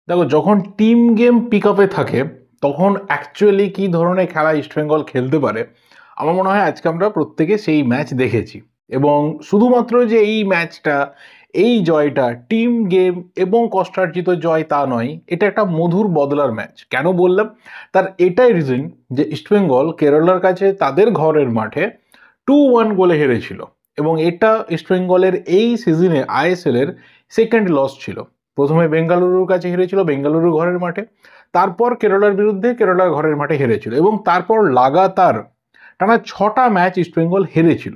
দেখো, যখন team game pick আপে থাকে তখন অ্যাকচুয়ালি কি ধরনের খেলা ইস্টবেঙ্গল খেলতে পারে আমার মনে হয় আজকে আমরা প্রত্যেকে সেই ম্যাচ দেখেছি। এবং শুধুমাত্র যে এই ম্যাচটা, এই জয়টা টিম গেম এবং কষ্টার্জিত জয় তা নয়, এটা একটা মধুর বদলার ম্যাচ। কেন বললাম? তার এটাই রিজন যে ইস্টবেঙ্গল কেরালার কাছে তাদের ঘরের মাঠে 2-1 গোলে হেরেছিল। এবং এটা ইস্টবেঙ্গলের এই সিজনে আইএসএল এর সেকেন্ড লস ছিল। প্রথমে বেঙ্গালুরুর কাছে হেরেছিল বেঙ্গালুরু ঘরের মাঠে, তারপর কেরলার বিরুদ্ধে কেরলার ঘরের মাঠে হেরেছিল, এবং তারপর লাগাতার টানা 6টা ম্যাচ ইস্টবেঙ্গল হেরেছিল।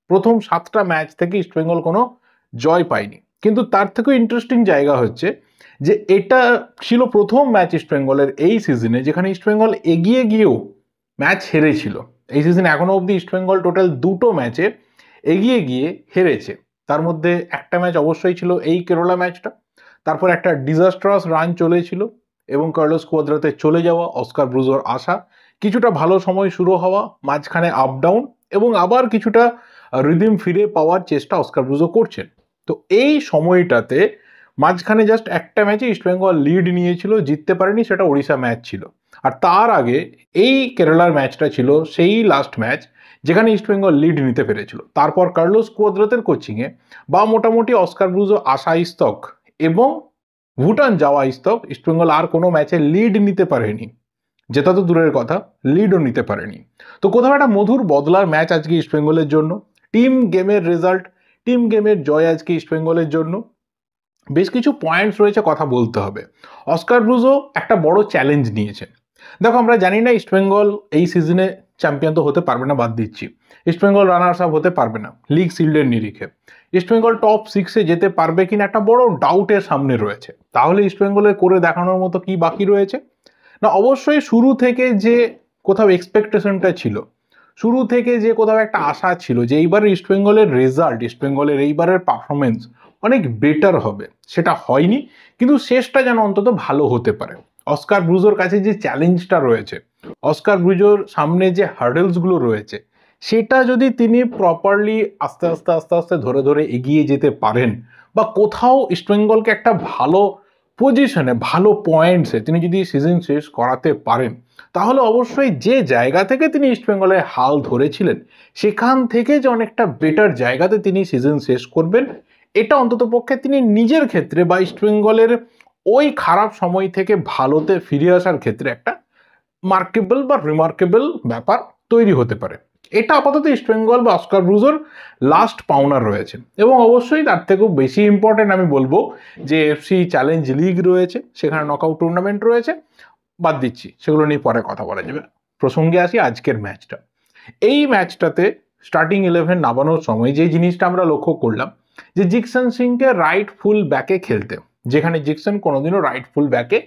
প্রথম 7টা ম্যাচ থেকে ইস্টবেঙ্গল কোনো জয় পায়নি। কিন্তু তার থেকেও ইন্টারেস্টিং জায়গা হচ্ছে যে এটা ছিল প্রথম ম্যাচ ইস্টবেঙ্গলের এই সিজনে যেখানে ইস্টবেঙ্গল এগিয়ে গিয়েও ম্যাচ হেরেছিল। এই সিজনে এখনো অবধি ইস্টবেঙ্গল টোটাল 2টো ম্যাচে এগিয়ে গিয়ে হেরেছে। তার মধ্যে একটা ম্যাচ অবশ্যই ছিল এই কেরলা ম্যাচটা, তারপর একটা ডিজাস্ট্রাস রান চলেছিল এবং কার্লোস কোয়াদ্রাতে চলে যাওয়া, অস্কার ব্রুজোর আসা, কিছুটা ভালো সময় শুরু হওয়া, মাঝখানে আপ ডাউন, এবং আবার কিছুটা রিদিম ফিরে পাওয়ার চেষ্টা অস্কার ব্রুজো করছেন। তো এই সময়টাতে মাঝখানে জাস্ট একটা ম্যাচে ইস্টবেঙ্গল লিড নিয়েছিল, জিততে পারেনি, সেটা ওড়িশা ম্যাচ ছিল। আর তার আগে এই কেরালার ম্যাচটা ছিল সেই লাস্ট ম্যাচ যেখানে ইস্টবেঙ্গল লিড নিতে পেরেছিল। তারপর কার্লোস কোয়াদ্রাতের কোচিংয়ে বা মোটামুটি অস্কার ব্রুজো আসা স্তক এবং ভুটান যাওয়া স্তক ইস্টবেঙ্গল আর কোনো ম্যাচে লিড নিতে পারেনি। জেতা তো দূরের কথা, লিডও নিতে পারেনি। তো কোথাও একটা মধুর বদলার ম্যাচ আজকে ইস্টবেঙ্গলের জন্য। টিম গেমের রেজাল্ট, টিম গেমের জয় আজকে ইস্টবেঙ্গলের জন্য। বেশ কিছু পয়েন্টস রয়েছে, কথা বলতে হবে। অস্কার ব্রুজো একটা বড় চ্যালেঞ্জ নিয়েছেন। দেখো, আমরা জানি না ইস্টবেঙ্গল এই সিজনে চ্যাম্পিয়ন তো হতে পারবে না, বাদ দিচ্ছি। ইস্টবেঙ্গল রানার্স আপ হতে পারবে না লিগ শিল্ডের নিরিখে। ইস্টবেঙ্গল টপ 6-এ যেতে পারবে কিনা একটা বড় ডাউটের সামনে রয়েছে। তাহলে ইস্টবেঙ্গলের করে দেখানোর মতো কি বাকি রয়েছে? না, অবশ্যই শুরু থেকে যে কোথাও এক্সপেকটেশনটা ছিল, শুরু থেকে যে কোথাও একটা আশা ছিল যে এইবারের ইস্টবেঙ্গলের রেজাল্ট, ইস্টবেঙ্গলের এইবারের পারফরমেন্স অনেক বেটার হবে, সেটা হয়নি। কিন্তু শেষটা যেন অন্তত ভালো হতে পারে। অস্কার ব্রুজোর কাছে যে চ্যালেঞ্জটা রয়েছে, অস্কার ব্রুজোর সামনে যে হার্ডেলসগুলো রয়েছে, সেটা যদি তিনি প্রপারলি আস্তে আস্তে আস্তে আস্তে ধরে ধরে এগিয়ে যেতে পারেন, বা কোথাও ইস্টবেঙ্গলকে একটা ভালো পজিশনে, ভালো পয়েন্টসে তিনি যদি সিজন শেষ করাতে পারেন, তাহলে অবশ্যই যে জায়গা থেকে তিনি ইস্টবেঙ্গলের হাল ধরেছিলেন সেখান থেকে যে অনেকটা বেটার জায়গাতে তিনি সিজন শেষ করবেন, এটা অন্তত পক্ষে তিনি নিজের ক্ষেত্রে বা ইস্টবেঙ্গলের ওই খারাপ সময় থেকে ভালোতে ফিরে আসার ক্ষেত্রে একটা মার্কেবল বা রিমার্কেবল ব্যাপার তৈরি হতে পারে। এটা আপাতত ইস্টবেঙ্গল বা অস্কার ব্রুজোর লাস্ট পাওনার রয়েছে। এবং অবশ্যই তার থেকেও বেশি ইম্পর্টেন্ট আমি বলবো যে এফসি চ্যালেঞ্জ লিগ রয়েছে, সেখানে নকআউট টুর্নামেন্ট রয়েছে, বাদ দিচ্ছি, সেগুলো নিয়ে পরে কথা বলা যাবে। প্রসঙ্গে আসি আজকের ম্যাচটা। এই ম্যাচটাতে স্টার্টিং 11 নামানোর সময় যে জিনিসটা আমরা লক্ষ্য করলাম যে জিকসন সিংকে রাইট ফুল ব্যাকে খেলতে, যেখানে জিকসন কোনোদিনও রাইট ফুল ব্যাকে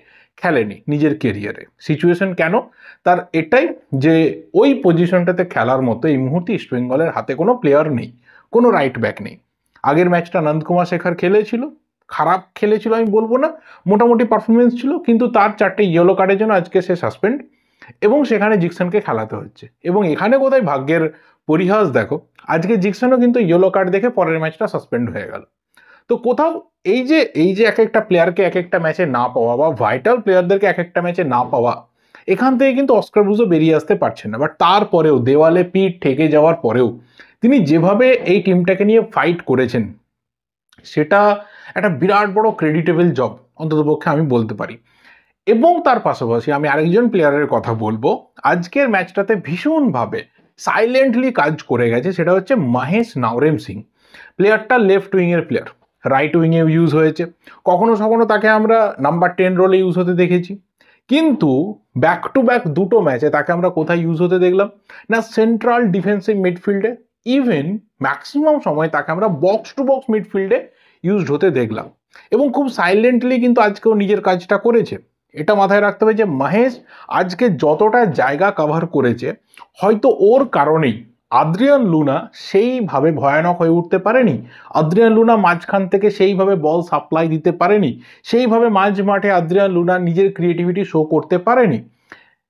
খেলেনি নিজের কেরিয়ারে। সিচুয়েশন কেন? তার এটাই যে ওই পজিশনটাতে খেলার মতো এই মুহূর্তে ইস্টবেঙ্গলের হাতে কোনো প্লেয়ার নেই, কোনো রাইট ব্যাক নেই। আগের ম্যাচটা নন্দকুমার শেখর খেলেছিল, খারাপ খেলেছিল আমি বলবো না, মোটামুটি পারফরমেন্স ছিল, কিন্তু তার 4টে ইয়েলো কার্ডের জন্য আজকে সে সাসপেন্ড, এবং সেখানে জিকসনকে খেলাতে হচ্ছে। এবং এখানে কোথায় ভাগ্যের পরিহাস দেখো, আজকে জিকসনও কিন্তু ইয়েলো কার্ড দেখে পরের ম্যাচটা সাসপেন্ড হয়ে গেল। তো কোথাও এই যে এক একটা প্লেয়ারকে এক একটা ম্যাচে না পাওয়া, বা ভাইটাল প্লেয়ারদেরকে এক একটা ম্যাচে না পাওয়া, এখান থেকে কিন্তু অস্কার ব্রুজো বেরিয়ে আসতে পারছেন না। বাট তারপরেও দেওয়ালে পিঠ ঠেকে যাওয়ার পরেও তিনি যেভাবে এই টিমটাকে নিয়ে ফাইট করেছেন, সেটা একটা বিরাট বড় ক্রেডিটেবল জব অন্ততপক্ষে আমি বলতে পারি। এবং তার পাশাপাশি আমি আরেকজন প্লেয়ারের কথা বলবো আজকের ম্যাচটাতে ভীষণভাবে সাইলেন্টলি কাজ করে গেছে, সেটা হচ্ছে মহেশ নাওরেম সিং। প্লেয়ারটা লেফট উইংয়ের প্লেয়ার, রাইট উইংয়ে ইউজ হয়েছে, কখনো কখনো তাকে আমরা নাম্বার 10 রোলে ইউজ হতে দেখেছি। কিন্তু ব্যাক টু ব্যাক 2টো ম্যাচে তাকে আমরা কোথায় ইউজ হতে দেখলাম? না সেন্ট্রাল ডিফেন্সিভ মিডফিল্ডে, ইভেন ম্যাক্সিমাম সময় তাকে আমরা বক্স টু বক্স মিডফিল্ডে ইউজড হতে দেখলাম। এবং খুব সাইলেন্টলি কিন্তু আজকেও নিজের কাজটা করেছে। এটা মাথায় রাখতে হবে যে মহেশ আজকে যতটা জায়গা কভার করেছে, হয়তো ওর কারণেই আদ্রিয়ান লুনা সেইভাবে ভয়ানক হয়ে উঠতে পারেনি, আদ্রিয়ান লুনা মাঝখান থেকে সেইভাবে বল সাপ্লাই দিতে পারেনি, সেইভাবে মাঝ মাঠে আদ্রিয়ান লুনা নিজের ক্রিয়েটিভিটি শো করতে পারেনি।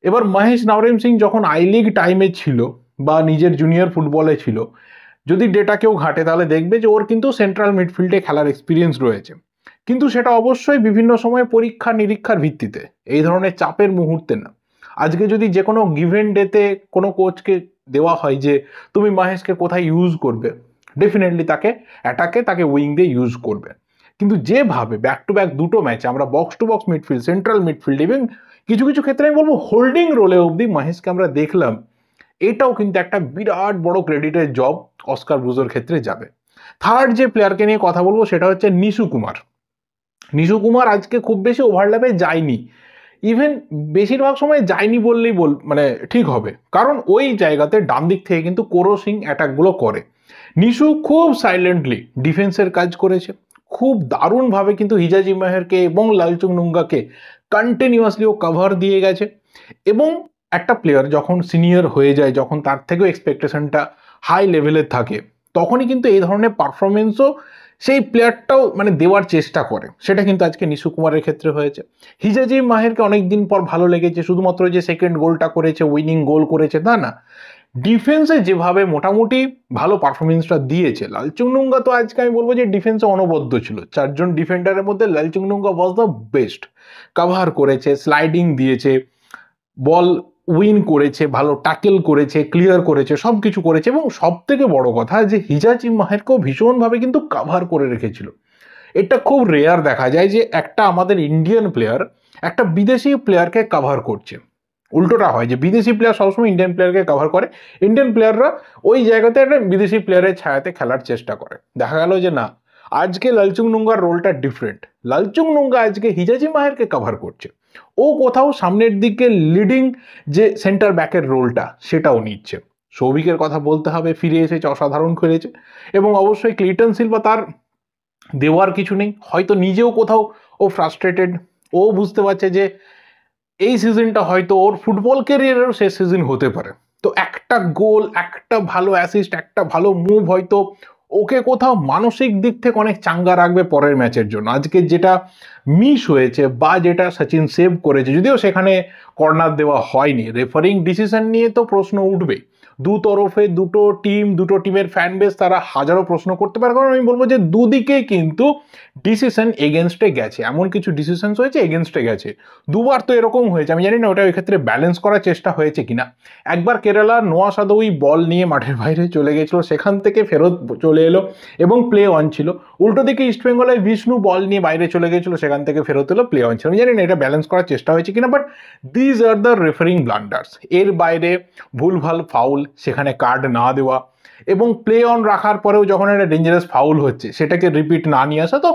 এবার মহেশ নাওরেম সিং যখন আই লিগ টাইমে ছিল বা নিজের জুনিয়র ফুটবলে ছিল, যদি ডেটা কেউ ঘাটে তাহলে দেখবে যে ওর কিন্তু সেন্ট্রাল মিডফিল্ডে খেলার এক্সপিরিয়েন্স রয়েছে। কিন্তু সেটা অবশ্যই বিভিন্ন সময় পরীক্ষা নিরীক্ষার ভিত্তিতে, এই ধরনের চাপের মুহূর্তে না। আজকে যদি যে কোনো গিভেন ডেতে কোনো কোচকে দেওয়া হয় যে তুমি মাহেশকে কোথায় ইউজ করবে, ডেফিনেটলি তাকে অ্যাটাকে, তাকে উইং দিয়ে ইউজ করবে। কিন্তু যেভাবে ব্যাক টু ব্যাক দুটো ম্যাচে আমরা box to box midfield, central midfield এবং কিছু কিছু ক্ষেত্রে আমি বলবো হোল্ডিং রোলে অবধি মাহেশকে আমরা দেখলাম, এটাও কিন্তু একটা বিরাট বড় ক্রেডিটের জব অস্কার ব্রুজোর ক্ষেত্রে যাবে। থার্ড যে প্লেয়ারকে নিয়ে কথা বলবো সেটা হচ্ছে নিশু কুমার। নিশু কুমার আজকে খুব বেশি ওভারল্যাপে যায়নি, ইভেন বেশিরভাগ সময় যায়নি বললেই মানে ঠিক হবে, কারণ ওই জায়গাতে ডান দিক থেকে কিন্তু কোরো সিং অ্যাটাকগুলো করে। নিশু খুব সাইলেন্টলি ডিফেন্সের কাজ করেছে, খুব দারুণভাবে কিন্তু হিজাজি মাহেরকে এবং লালচুং নুঙ্গাকে কন্টিনিউয়াসলি ও কভার দিয়ে গেছে। এবং একটা প্লেয়ার যখন সিনিয়র হয়ে যায়, যখন তার থেকেও এক্সপেকটেশনটা হাই লেভেলের থাকে, তখনই কিন্তু এই ধরনের পারফরমেন্সও সেই প্লেয়ারটাও মানে দেওয়ার চেষ্টা করে। সেটা কিন্তু আজকে নিশু কুমারের ক্ষেত্রে হয়েছে। হিজাজি মাহেরকে অনেকদিন পর ভালো লেগেছে, শুধুমাত্র যে সেকেন্ড গোলটা করেছে, উইনিং গোল করেছে তা না, ডিফেন্সে যেভাবে মোটামুটি ভালো পারফরমেন্সটা দিয়েছে। লালচুংনুঙ্গা তো আজকে আমি বলবো যে ডিফেন্সে অনবদ্য ছিল, 4জন ডিফেন্ডারের মধ্যে Lalchungnunga was the best. Cover করেছে, স্লাইডিং দিয়েছে, বল উইন করেছে, ভালো ট্যাকেল করেছে, ক্লিয়ার করেছে, সব কিছু করেছে। এবং সব থেকে বড় কথা যে হিজাজি মাহেরকেও ভীষণভাবে কিন্তু কাভার করে রেখেছিল। এটা খুব রেয়ার দেখা যায় যে একটা আমাদের ইন্ডিয়ান প্লেয়ার একটা বিদেশি প্লেয়ারকে কাভার করছে। উল্টোটা হয় যে বিদেশি প্লেয়ার সবসময় ইন্ডিয়ান প্লেয়ারকে কাভার করে, ইন্ডিয়ান প্লেয়াররা ওই জায়গাতে একটা বিদেশি প্লেয়ারের ছায়াতে খেলার চেষ্টা করে। দেখা গেল যে না, আজকে লালচুং নুঙ্গার রোলটা ডিফারেন্ট। লালচুং নুঙ্গা আজকে হিজাজি মাহেরকে কাভার করছে, ও কোথাও সামনের দিকে লিডিং যে সেন্টার ব্যাকের রোলটা সেটাও নিচ্ছে। সৌভিকের কথা বলতে হবে, ফিরে এসেছে, অসাধারণ খেলেছে। এবং অবশ্যই ক্লিটন সিলভা, তার দেওয়ার কিছু নেই, হয়তো নিজেও কোথাও ও ফ্রাস্ট্রেটেড, ও বুঝতে পারছে যে এই সিজনটা হয়তো ওর ফুটবল ক্যারিয়ারেরও শেষ সিজন হতে পারে। তো একটা গোল, একটা ভালো অ্যাসিস্ট, একটা ভালো মুভ হয়তো ওকে কোথাও মানসিক দিক থেকে অনেক চাঙ্গা রাখবে পরের ম্যাচের জন্য। আজকে যেটা মিস হয়েছে বা যেটা সচিন সেভ করেছে, যদিও সেখানে কর্নার দেওয়া হয়নি, রেফারিং ডিসিশন নিয়ে তো প্রশ্ন উঠবেই। দু তরফে দুটো টিমের ফ্যান বেস, তারা হাজারো প্রশ্ন করতে পারে, কারণ আমি বলবো যে দুদিকেই কিন্তু ডিসিশন এগেনস্টে গেছে, এমন কিছু ডিসিশনস হয়েছে এগেনস্টে গেছে। দুবার তো এরকম হয়েছে, আমি জানি না ওটা ওই ক্ষেত্রে ব্যালেন্স করার চেষ্টা হয়েছে কিনা। একবার কেরালার নোয়া সাদোই বল নিয়ে মাঠের বাইরে চলে গেছিল, সেখান থেকে ফেরত চলে এলো এবং প্লে অন ছিল। উল্টো দিকে ইস্টবেঙ্গলের বিষ্ণু বল নিয়ে বাইরে চলে গেছিল, সেখান থেকে ফেরত এলো, প্লে অন ছিল। আমি জানি না এটা ব্যালেন্স করার চেষ্টা হয়েছে কিনা, but these are the referring blunders. এর বাইরে ভুলভাল ফাউল, সেখানে কার্ড না দেওয়া, এবং প্লে অন রাখার পরেও যখন একটা ডেঞ্জারাস ফাউল হচ্ছে সেটাকে রিপিট না নিয়ে আসা। তো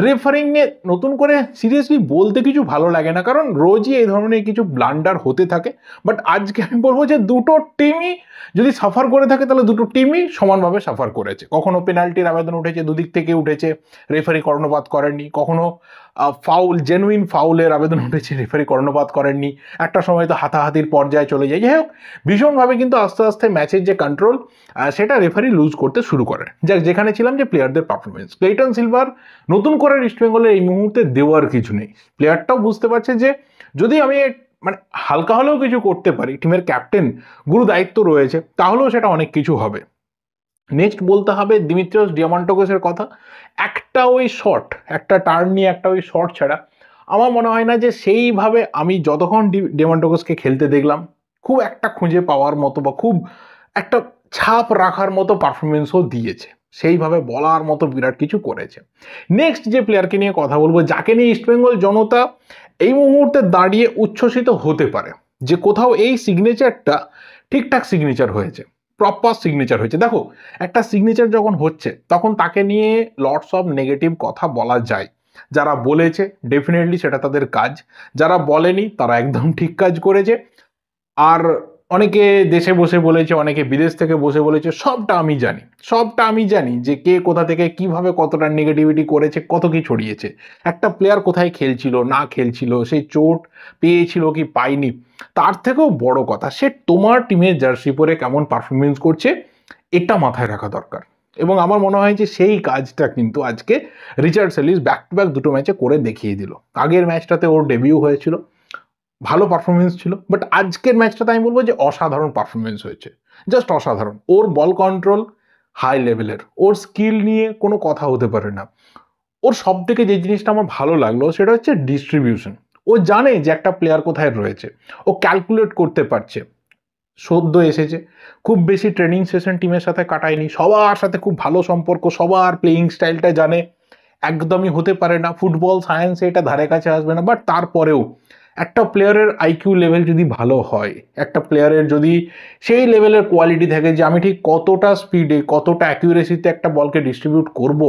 রেফারিং নিয়ে নতুন করে সিরিয়াসলি বলতে কিছু ভালো লাগে না, কারণ রোজই এই ধরনের কিছু ব্লান্ডার হতে থাকে। বাট আজকে আমি বলবো যে দুটো টিমই যদি সাফার করে থাকে তাহলে দুটো টিমই সমানভাবে সাফার করেছে। কখনো পেনাল্টির আবেদন উঠেছে, দুদিক থেকে উঠেছে, রেফারি কর্ণপাত করেননি। কখনো ফাউল, জেনুইন ফাউলের আবেদন উঠেছে, রেফারি কর্ণপাত করেননি। একটা সময় তো হাতাহাতির পর্যায়ে চলে যায়। যাই হোক, ভীষণভাবে কিন্তু আস্তে আস্তে ম্যাচের যে কন্ট্রোল সেটা রেফারি লুজ করতে শুরু করে। যাক, যেখানে ছিলাম যে প্লেয়ারদের পারফরমেন্স, ক্লেটন সিলভার নতুন করে ইস্টবেঙ্গলের এই মুহূর্তে দেওয়ার কিছু নেই। প্লেয়ারটাও বুঝতে পারছে যে যদি আমি মানে হালকা হলেও কিছু করতে পারি, টিমের ক্যাপ্টেন, গুরু দায়িত্ব রয়েছে, তাহলেও সেটা অনেক কিছু হবে। নেক্সট বলতে হবে দিমিত্রিয়স ডিয়ামান্টোকোসের কথা। একটা ওই শট, একটা টার্ন নিয়ে একটা ওই শট ছাড়া আমার মনে হয় না যে সেইভাবে আমি যতক্ষণ ডিয়ামান্টোকোসকে খেলতে দেখলাম খুব একটা খুঁজে পাওয়ার মতো বা খুব একটা ছাপ রাখার মতো পারফরমেন্সও দিয়েছে, সেইভাবে বলার মতো বিরাট কিছু করেছে। নেক্সট যে প্লেয়ারকে নিয়ে কথা বলবো, যাকে নিয়ে ইস্টবেঙ্গল জনতা এই মুহূর্তে দাঁড়িয়ে উচ্ছ্বসিত হতে পারে যে কোথাও এই সিগনেচারটা ঠিকঠাক সিগনেচার হয়েছে, প্রপার সিগনেচার হয়েছে। দেখো, একটা সিগনেচার যখন হচ্ছে তখন তাকে নিয়ে লটস অফ নেগেটিভ কথা বলা যায়। যারা বলেছে ডেফিনেটলি সেটা তাদের কাজ, যারা বলেনি তারা একদম ঠিক কাজ করেছে। আর অনেকে দেশে বসে বলেছে, অনেকে বিদেশ থেকে বসে বলেছে, সবটা আমি জানি যে কে কোথা থেকে কিভাবে কতটা নেগেটিভিটি করেছে, কত কি ছড়িয়েছে, একটা প্লেয়ার কোথায় খেলছিল না খেলছিল, সে চোট পেয়েছিল কি পায়নি, তার থেকেও বড় কথা সে তোমার টিমের জার্সি পরে কেমন পারফরমেন্স করছে, এটা মাথায় রাখা দরকার। এবং আমার মনে হয় যে সেই কাজটা কিন্তু আজকে রিচার্ড সেলিস ব্যাক টু ব্যাক দুটো ম্যাচে করে দেখিয়ে দিল। আগের ম্যাচটাতে ওর ডেবিউ হয়েছিল, ভালো পারফরমেন্স ছিল, বাট আজকের ম্যাচটাতে আমি বলবো যে অসাধারণ পারফরমেন্স হয়েছে, জাস্ট অসাধারণ। ওর বল কন্ট্রোল হাই লেভেলের, ওর স্কিল নিয়ে কোনো কথা হতে পারে না। ও ওর সব থেকে যে জিনিসটা আমার ভালো লাগলো সেটা হচ্ছে ডিস্ট্রিবিউশন। ও জানে যে একটা প্লেয়ার কোথায় রয়েছে, ও ক্যালকুলেট করতে পারছে। সদ্য এসেছে, খুব বেশি ট্রেনিং সেশন টিমের সাথে কাটায়নি, সবার সাথে খুব ভালো সম্পর্ক, সবার প্লেয়িং স্টাইলটা জানে। একদমই হতে পারে না ফুটবল সায়েন্সে এটা ধারে কাছে আসবে না, বাট তারপরেও একটা প্লেয়ারের আইকিউ লেভেল যদি ভালো হয়, একটা প্লেয়ারের যদি সেই লেভেলের কোয়ালিটি থাকে যে আমি ঠিক কতটা স্পিডে কতটা অ্যাকিউরেসিতে একটা বলকে ডিস্ট্রিবিউট করব,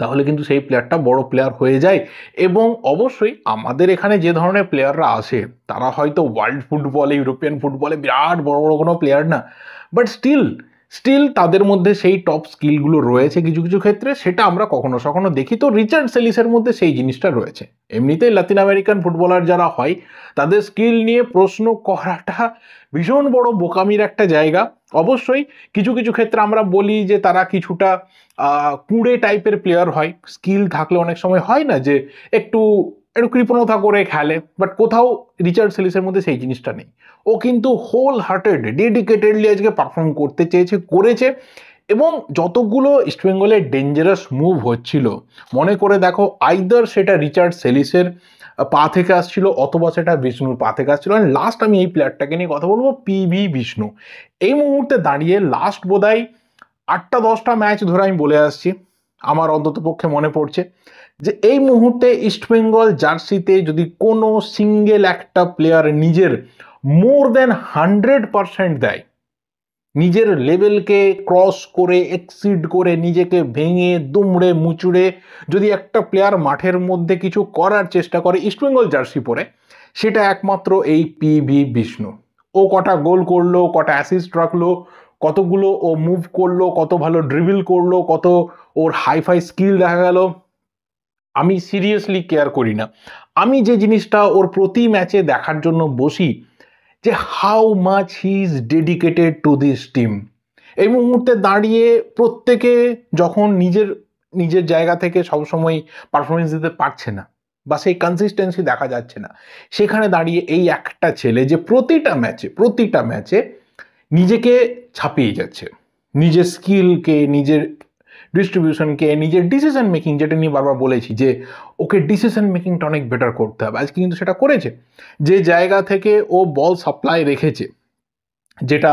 তাহলে কিন্তু সেই প্লেয়ারটা বড় প্লেয়ার হয়ে যায়। এবং অবশ্যই আমাদের এখানে যে ধরনের প্লেয়াররা আসে তারা হয়তো ওয়ার্ল্ড ফুটবলে, ইউরোপিয়ান ফুটবলে বিরাট বড় বড় কোনো প্লেয়ার না, বাট স্টিল স্টিল তাদের মধ্যে সেই টপ স্কিলগুলো রয়েছে কিছু কিছু ক্ষেত্রে, সেটা আমরা কখনো কখনো দেখি। তো রিচার্ড সেলিসের মধ্যে সেই জিনিসটা রয়েছে। এমনিতেই লাতিন আমেরিকান ফুটবলার যারা হয় তাদের স্কিল নিয়ে প্রশ্ন করাটা ভীষণ বড় বোকামির একটা জায়গা। অবশ্যই কিছু কিছু ক্ষেত্রে আমরা বলি যে তারা কিছুটা কুঁড়ে টাইপের প্লেয়ার হয়, স্কিল থাকলে অনেক সময় হয় না যে একটু একটু কৃপণতা করে খেলে, বাট কোথাও রিচার্ড সেলিসের মধ্যে সেই জিনিসটা নেই। ও কিন্তু হোল হার্টেড ডেডিকেটেডলি আজকে পারফর্ম করতে চেয়েছে, করেছে। এবং যতগুলো ইস্টবেঙ্গলের ডেঞ্জারাস মুভ হচ্ছিল, মনে করে দেখো, আইদার সেটা রিচার্ড সেলিসের পা থেকে আসছিল অথবা সেটা বিষ্ণুর পা থেকে আসছিল। লাস্ট আমি এই প্লেয়ারটাকে নিয়ে কথা বলবো, পিভি বিষ্ণু। এই মুহূর্তে দাঁড়িয়ে লাস্ট বোধহয় 8-10টা ম্যাচ ধরে আমি বলে আসছি, আমার অন্তত পক্ষে মনে পড়ছে যে এই মুহূর্তে ইস্টবেঙ্গল জার্সিতে যদি কোনো সিঙ্গেল একটা প্লেয়ার নিজের মোর দেন 100% দেয়, নিজের লেভেলকে ক্রস করে এক্সিড করে নিজেকে ভেঙে দুমড়ে মুচড়ে যদি একটা প্লেয়ার মাঠের মধ্যে কিছু করার চেষ্টা করে ইস্টবেঙ্গল জার্সি পরে, সেটা একমাত্র এই পিভি বিষ্ণু। ও কটা গোল করলো, কটা অ্যাসিস্ট রাখলো, কতগুলো ও মুভ করলো, কত ভালো ড্রিবল করলো, কত ওর হাইফাই স্কিল দেখা গেল, আমি সিরিয়াসলি কেয়ার করি না। আমি যে জিনিসটা ওর প্রতি ম্যাচে দেখার জন্য বসি, যে how much he is dedicated to this team. এই মুহূর্তে দাঁড়িয়ে প্রত্যেকে যখন নিজের নিজের জায়গা থেকে সবসময় পারফরমেন্স দিতে পারছে না বা সেই কনসিস্টেন্সি দেখা যাচ্ছে না, সেখানে দাঁড়িয়ে এই একটা ছেলে যে প্রতিটা ম্যাচে নিজেকে ছাপিয়ে যাচ্ছে, নিজের স্কিলকে, নিজের ডিস্ট্রিবিউশনকে, নিজের ডিসিশন মেকিং, যেটা নিয়ে বারবার বলেছি যে ওকে ডিসিশন মেকিংটা অনেক বেটার করতে হবে, আজকে কিন্তু সেটা করেছে। যে জায়গা থেকে ও বল সাপ্লাই রেখেছে, যেটা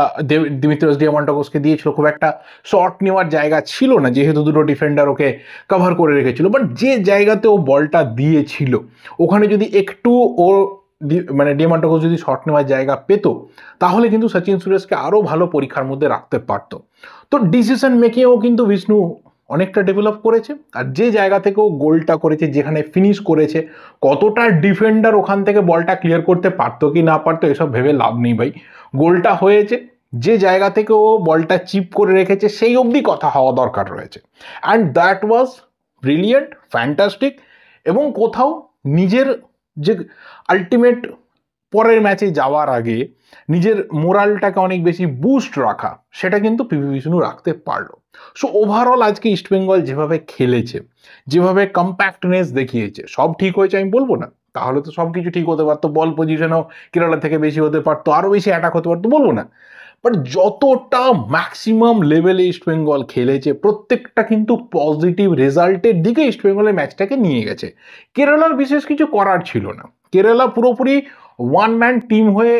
দিমিত্রিয়াস ডিয়ামান্টাকোসকে দিয়েছিল, খুব একটা শর্ট নেওয়ার জায়গা ছিল না যেহেতু দুটো ডিফেন্ডার ওকে কভার করে রেখেছিল, বাট যে জায়গাতে ও বলটা দিয়েছিল ওখানে যদি একটু ও মানে ডিয়ামান্টাকোস যদি শর্ট নেওয়ার জায়গা পেত, তাহলে কিন্তু সচিন সুরেশকে আরও ভালো পরীক্ষার মধ্যে রাখতে পারত। তো ডিসিশন মেকিংও কিন্তু বিষ্ণু অনেকটা ডেভেলপ করেছে। আর যে জায়গা থেকে ও গোলটা করেছে, যেখানে ফিনিশ করেছে, কতটা ডিফেন্ডার ওখান থেকে বলটা ক্লিয়ার করতে পারতো কি না পারতো এসব ভেবে লাভ নেই ভাই, গোলটা হয়েছে। যে জায়গা থেকে ও বলটা চিপ করে রেখেছে সেই অবধি কথা হওয়া দরকার রয়েছে, and that was brilliant, fantastic. এবং কোথাও নিজের যে আলটিমেট পরের ম্যাচে যাওয়ার আগে নিজের মোরালটাকে অনেক বেশি বুস্ট রাখা, সেটা কিন্তু পিভি বিষ্ণু রাখতে পারলো। সো ওভারঅল আজকে ইস্টবেঙ্গল যেভাবে খেলেছে, যেভাবে কম্প্যাক্টনেস দেখিয়েছে, সব ঠিক হয়েছে আমি বলবো না, তাহলে তো সব কিছু ঠিক হতে পারতো, বল পজিশনও কেরালা থেকে বেশি হতে পারতো, আরও বেশি অ্যাটাক হতে পারতো, বলবো না। বাট যতটা ম্যাক্সিমাম লেভেলে ইস্টবেঙ্গল খেলেছে প্রত্যেকটা কিন্তু পজিটিভ রেজাল্টের দিকে ইস্টবেঙ্গলের ম্যাচটাকে নিয়ে গেছে। কেরালার বিশেষ কিছু করার ছিল না, কেরালা পুরোপুরি ওয়ান ম্যান টিম হয়ে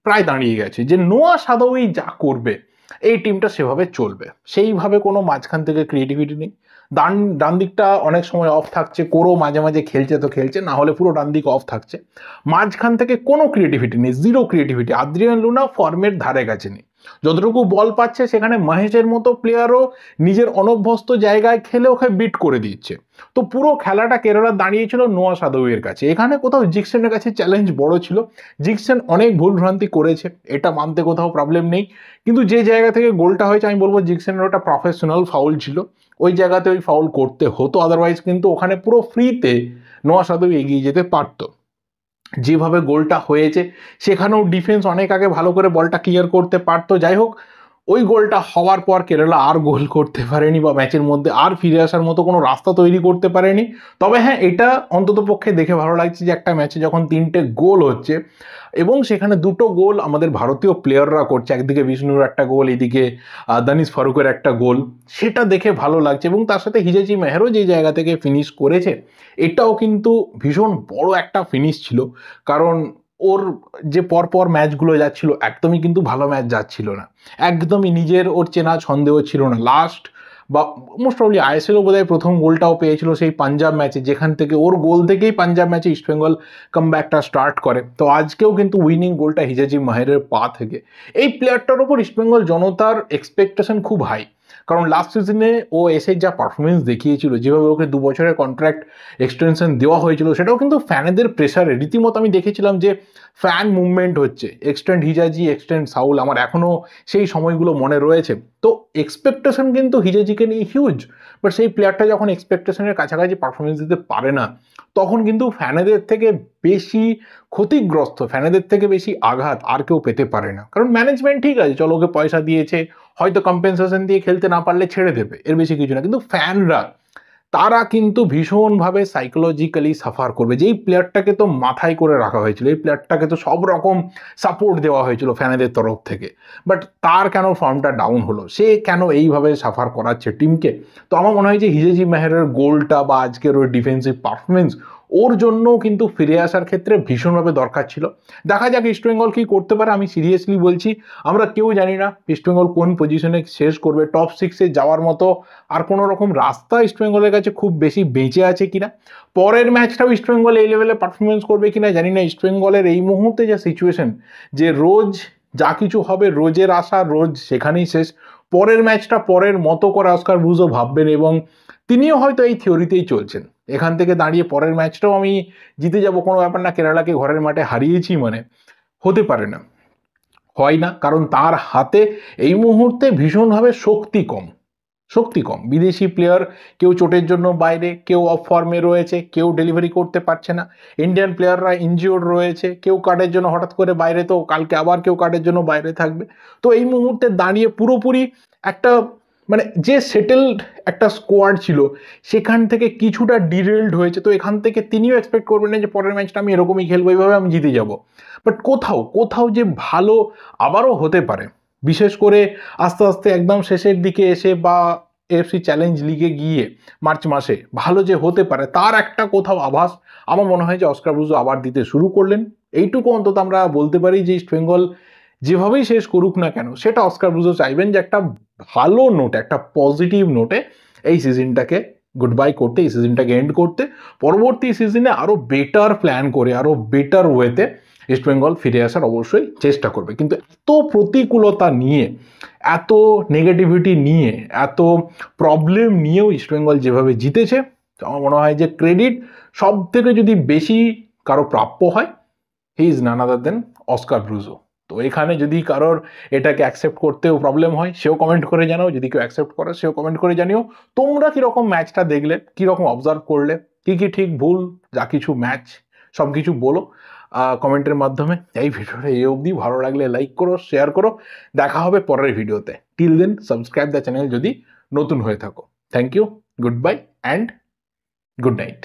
প্রায় দাঁড়িয়ে গেছে যে নোয়া সাদৌই যা করবে এই টিমটা সেভাবে চলবে, সেইভাবে কোনো মাঝখান থেকে ক্রিয়েটিভিটি নেই। ডান দিকটা অনেক সময় অফ থাকছে, কোরো মাঝে মাঝে খেলছে তো খেলছে, না হলে পুরো ডান দিক অফ থাকছে, মাঝখান থেকে কোনো ক্রিয়েটিভিটি নেই, জিরো ক্রিয়েটিভিটি। আদ্রিয়ান লুনা ফর্মের ধারে কাছে নেই, যতটুকু বল পাচ্ছে সেখানে মহেশের মতো প্লেয়ারও নিজের অনভ্যস্ত জায়গায় খেলে ওকে বিট করে দিচ্ছে। তো পুরো খেলাটা কেরালা দাঁড়িয়েছিল নোয়া সাদৌয়ের কাছে, এখানে কোথাও জিকসেনের কাছে চ্যালেঞ্জ বড় ছিল। জিকসেন অনেক ভুলভ্রান্তি করেছে, এটা মানতে কোথাও প্রবলেম নেই, কিন্তু যে জায়গা থেকে গোলটা হয়েছে আমি বলবো জিকসেনের ওটা প্রফেশনাল ফাউল ছিল, ওই জায়গাতে ওই ফাউল করতে হতো, আদারওয়াইজ কিন্তু ওখানে পুরো ফ্রিতে নোয়া সাদৌ এগিয়ে যেতে পারতো। যেভাবে গোলটা হয়েছে সেখানেও ডিফেন্স অনেক আগে ভালো করে বলটা ক্লিয়ার করতে পারতো। যাই হোক, ওই গোলটা হওয়ার পর কেরালা আর গোল করতে পারেনি বা ম্যাচের মধ্যে আর ফিরে আসার মতো কোনো রাস্তা তৈরি করতে পারেনি। তবে হ্যাঁ, এটা অন্ততপক্ষে দেখে ভালো লাগছে যে একটা ম্যাচে যখন 3টে গোল হচ্ছে এবং সেখানে 2টো গোল আমাদের ভারতীয় প্লেয়াররা করছে, একদিকে বিষ্ণুর একটা গোল, এদিকে দানিশ ফারুকের একটা গোল, সেটা দেখে ভালো লাগছে। এবং তার সাথে হিজেজি মেহেরও যে জায়গা থেকে ফিনিশ করেছে, এটাও কিন্তু ভীষণ বড় একটা ফিনিশ ছিল। কারণ ওর যে পরপর ম্যাচগুলো যাচ্ছিল একদমই কিন্তু ভালো ম্যাচ যাচ্ছিল না, একদমই নিজের ওর চেনা ছন্দেও ছিল না। লাস্ট বা মোস্ট প্রবলি আইএসএলও বোধহয় প্রথম গোলটাও পেয়েছিল সেই পাঞ্জাব ম্যাচে, যেখান থেকে ওর গোল থেকেই পাঞ্জাব ম্যাচে ইস্টবেঙ্গল কামব্যাকটা স্টার্ট করে। তো আজকেও কিন্তু উইনিং গোলটা হিজাজি মাহেরের পা থেকে। এই প্লেয়ারটার ওপর ইস্টবেঙ্গল জনতার এক্সপেকটেশন খুব হাই, কারণ লাস্ট সিজনে ও এসে যা পারফরমেন্স দেখিয়েছিল, যেভাবে ওকে 2 বছরের কন্ট্রাক্ট এক্সটেনশন দেওয়া হয়েছিল, সেটাও কিন্তু ফ্যানেদের প্রেসারে রীতিমতো আমি দেখেছিলাম যে ফ্যান মুভমেন্ট হচ্ছে, এক্সটেন্ড হিজাজি, এক্সটেন্ড সাউল, আমার এখনও সেই সময়গুলো মনে রয়েছে। তো এক্সপেকটেশন কিন্তু হিজাজিকে নিয়ে হিউজ, বাট সেই প্লেয়ারটা যখন এক্সপেকটেশনের কাছাকাছি পারফরমেন্স দিতে পারে না, তখন কিন্তু ফ্যানেদের থেকে বেশি ক্ষতিগ্রস্ত, ফ্যানেদের থেকে বেশি আঘাত আর কেউ পেতে পারে না। কারণ ম্যানেজমেন্ট ঠিক আছে, চলো ওকে পয়সা দিয়েছে, হয়তো কম্পেনসেশন দিয়ে খেলতে না পারলে ছেড়ে দেবে, এর বেশি কিছু না। কিন্তু ফ্যানরা, তারা কিন্তু ভীষণভাবে সাইকোলজিক্যালি সাফার করবে। যেই প্লেয়ারটাকে তো মাথায় করে রাখা হয়েছিল, এই প্লেয়ারটাকে তো সব রকম সাপোর্ট দেওয়া হয়েছিল ফ্যানেদের তরফ থেকে, বাট তার কেন ফর্মটা ডাউন হলো, সে কেন এইভাবে সাফার করাচ্ছে টিমকে? তো আমার মনে হয় যে হিজেজি মেহেরের গোলটা বা আজকের ওই ডিফেন্সিভ পারফরমেন্স ওর জন্য কিন্তু ফিরে আসার ক্ষেত্রে ভীষণভাবে দরকার ছিল। দেখা যাক ইস্টবেঙ্গল কী করতে পারে। আমি সিরিয়াসলি বলছি, আমরা কেউ জানি না ইস্টবেঙ্গল কোন পজিশনে শেষ করবে। টপ 6-এ যাওয়ার মতো আর কোনো রকম রাস্তা ইস্টবেঙ্গলের কাছে খুব বেশি বেঁচে আছে কিনা, পরের ম্যাচটাও ইস্টবেঙ্গল এই লেভেলে পারফরমেন্স করবে কিনা জানি না। ইস্টবেঙ্গলের এই মুহূর্তে যে সিচুয়েশন, যে রোজ যা কিছু হবে, রোজের আশা রোজ সেখানেই শেষ। পরের ম্যাচটা পরের মতো করে অস্কার ব্রুজো ভাববেন এবং তিনিও হয়তো এই থিওরিতেই চলছেন, এখান থেকে দাঁড়িয়ে পরের ম্যাচটাও আমি জিতে যাব, কোনো ব্যাপার না, কেরালাকে ঘরের মাঠে হারিয়েছি মানে। হতে পারে না, হয় না, কারণ তার হাতে এই মুহূর্তে ভীষণভাবে শক্তি কম। বিদেশি প্লেয়ার কেউ চোটের জন্য বাইরে, কেউ অফ ফর্মে রয়েছে, কেউ ডেলিভারি করতে পারছে না, ইন্ডিয়ান প্লেয়াররা ইনজিওর্ড রয়েছে, কেউ কার্ডের জন্য হঠাৎ করে বাইরে, তো কালকে আবার কেউ কার্ডের জন্য বাইরে থাকবে। তো এই মুহূর্তে দাঁড়িয়ে পুরোপুরি একটা মানে যে সেটেলড একটা স্কোয়াড ছিল, সেখান থেকে কিছুটা ডিরেলড হয়েছে। তো এখান থেকে তিনিও এক্সপেক্ট করবেন না যে পরের ম্যাচটা আমি এরকমই খেলবো, এইভাবে আমি জিতে যাব। বাট কোথাও যে ভালো আবারও হতে পারে, বিশেষ করে আস্তে আস্তে একদম শেষের দিকে এসে বা এএফসি চ্যালেঞ্জ লিগে গিয়ে মার্চ মাসে ভালো যে হতে পারে, তার একটা কোথাও আভাস আমার মনে হয় যে অস্কার ব্রুজো আবার দিতে শুরু করলেন। এইটুকু অন্তত আমরা বলতে পারি যে ইস্টবেঙ্গল যেভাবেই শেষ করুক না কেন, সেটা অস্কার ব্রুজো চাইবেন যে একটা ভালো নোটে, একটা পজিটিভ নোটে এই সিজনটাকে গুড বাই করতে, এই সিজনটাকে এন্ড করতে, পরবর্তী সিজনে আরও বেটার প্ল্যান করে, আরও বেটার ওয়েতে ইস্টবেঙ্গল ফিরে আসার অবশ্যই চেষ্টা করবে। কিন্তু এত প্রতিকূলতা নিয়ে, এত নেগেটিভিটি নিয়ে, এত প্রবলেম নিয়েও ইস্টবেঙ্গল যেভাবে জিতেছে, আমার মনে হয় যে ক্রেডিট সব থেকে যদি বেশি কারো প্রাপ্য হয়, he is none other than Oscar Bruzon. তো এখানে যদি কারোর এটাকে অ্যাকসেপ্ট করতেও প্রবলেম হয়, সেও কমেন্ট করে জানাও, যদি কেউ অ্যাকসেপ্ট করে সেও কমেন্ট করে জানিও। তোমরা কীরকম ম্যাচটা দেখলে, কীরকম অবজার্ভ করলে, কী কী ঠিক ভুল যা কিছু ম্যাচ, সব কিছু বলো কমেন্টের মাধ্যমে। এই ভিডিওটা এই অবধি, ভালো লাগলে লাইক করো, শেয়ার করো। দেখা হবে পরের ভিডিওতে। Till then subscribe the channel যদি নতুন হয়ে থাকো। Thank you, good bye and good night.